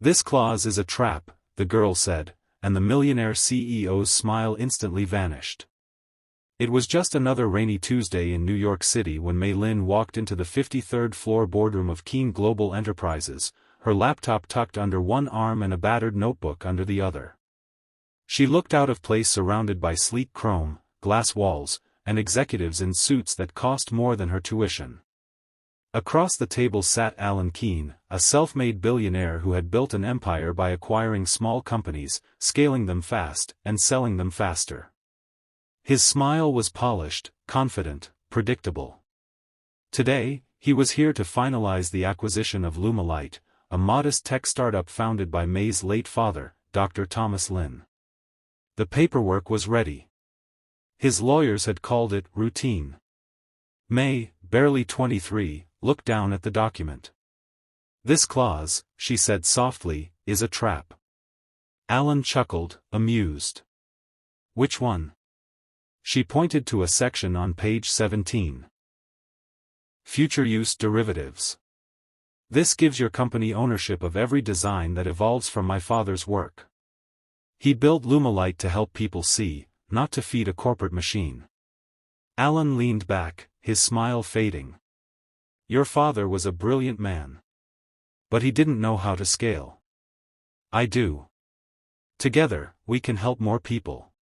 "This clause is a trap," the girl said, and the millionaire CEO's smile instantly vanished. It was just another rainy Tuesday in New York City when May Lin walked into the 53rd floor boardroom of Keen Global Enterprises, her laptop tucked under one arm and a battered notebook under the other. She looked out of place surrounded by sleek chrome, glass walls, and executives in suits that cost more than her tuition. Across the table sat Alan Keen, a self-made billionaire who had built an empire by acquiring small companies, scaling them fast, and selling them faster. His smile was polished, confident, predictable. Today, he was here to finalize the acquisition of Lumilite, a modest tech startup founded by May's late father, Dr. Thomas Lin. The paperwork was ready. His lawyers had called it routine. May, barely 23, looked down at the document. "This clause," she said softly, "is a trap." Alan chuckled, amused. "Which one?" She pointed to a section on page 17. "Future use derivatives. This gives your company ownership of every design that evolves from my father's work. He built Lumilite to help people see, not to feed a corporate machine." Alan leaned back, his smile fading. "Your father was a brilliant man. But he didn't know how to scale. I do. Together, we can help more people."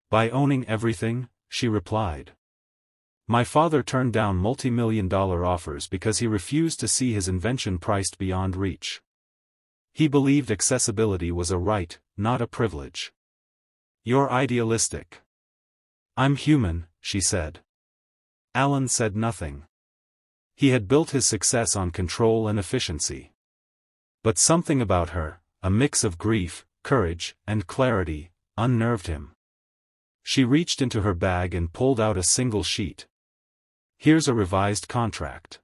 "By owning everything?" she replied. "My father turned down multi-million-dollar offers because he refused to see his invention priced beyond reach. He believed accessibility was a right, not a privilege." "You're idealistic." "I'm human," she said. Alan said nothing. He had built his success on control and efficiency. But something about her, a mix of grief, courage, and clarity, unnerved him. She reached into her bag and pulled out a single sheet. "Here's a revised contract.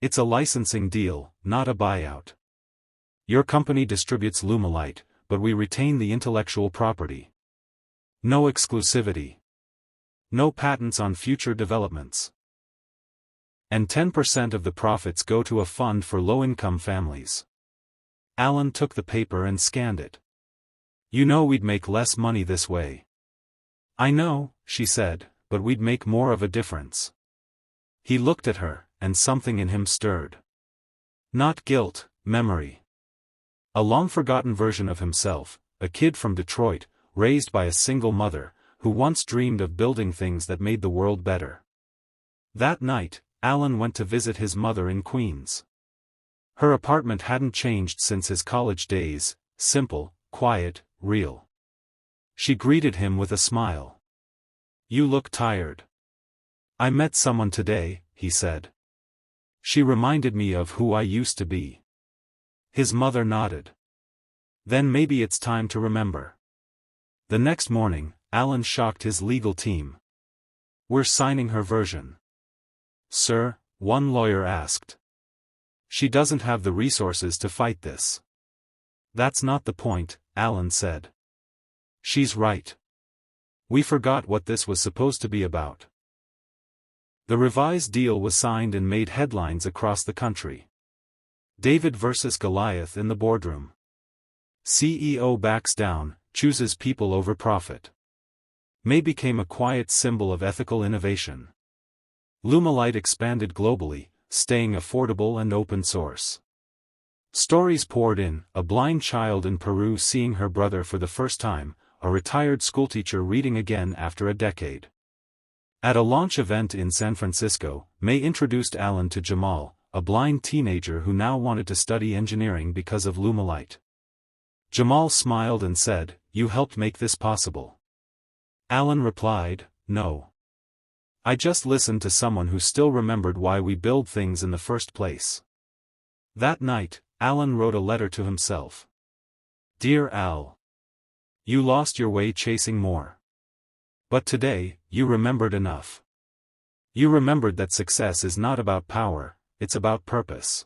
It's a licensing deal, not a buyout. Your company distributes Lumilite, but we retain the intellectual property. No exclusivity. No patents on future developments. And 10% of the profits go to a fund for low-income families." Alan took the paper and scanned it. "You know we'd make less money this way." "I know," she said, "but we'd make more of a difference." He looked at her, and something in him stirred. Not guilt, memory. A long-forgotten version of himself, a kid from Detroit, raised by a single mother, who once dreamed of building things that made the world better. That night, Alan went to visit his mother in Queens. Her apartment hadn't changed since his college days, simple, quiet, real. She greeted him with a smile. "You look tired." "I met someone today," he said. "She reminded me of who I used to be." His mother nodded. "Then maybe it's time to remember." The next morning, Alan shocked his legal team. "We're signing her version." "Sir?" one lawyer asked. "She doesn't have the resources to fight this." "That's not the point," Alan said. "She's right. We forgot what this was supposed to be about." The revised deal was signed and made headlines across the country. David versus Goliath in the boardroom. CEO backs down, chooses people over profit. May became a quiet symbol of ethical innovation. Lumilite expanded globally, staying affordable and open source. Stories poured in, a blind child in Peru seeing her brother for the first time, a retired schoolteacher reading again after a decade. At a launch event in San Francisco, May introduced Alan to Jamal, a blind teenager who now wanted to study engineering because of Lumilite. Jamal smiled and said, "You helped make this possible." Alan replied, "No. I just listened to someone who still remembered why we build things in the first place." That night, Alan wrote a letter to himself. "Dear Al. You lost your way chasing more. But today, you remembered enough. You remembered that success is not about power, it's about purpose.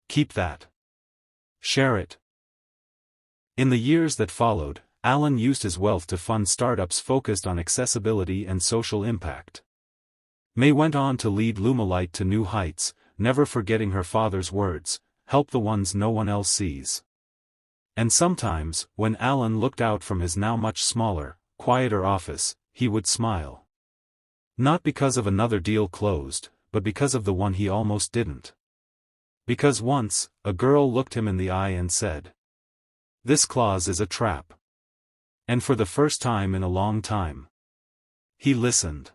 Keep that. Share it." In the years that followed, Alan used his wealth to fund startups focused on accessibility and social impact. May went on to lead Lumilite to new heights, never forgetting her father's words, help the ones no one else sees. And sometimes, when Alan looked out from his now much smaller, quieter office, he would smile. Not because of another deal closed, but because of the one he almost didn't. Because once, a girl looked him in the eye and said, "This clause is a trap." And for the first time in a long time, he listened.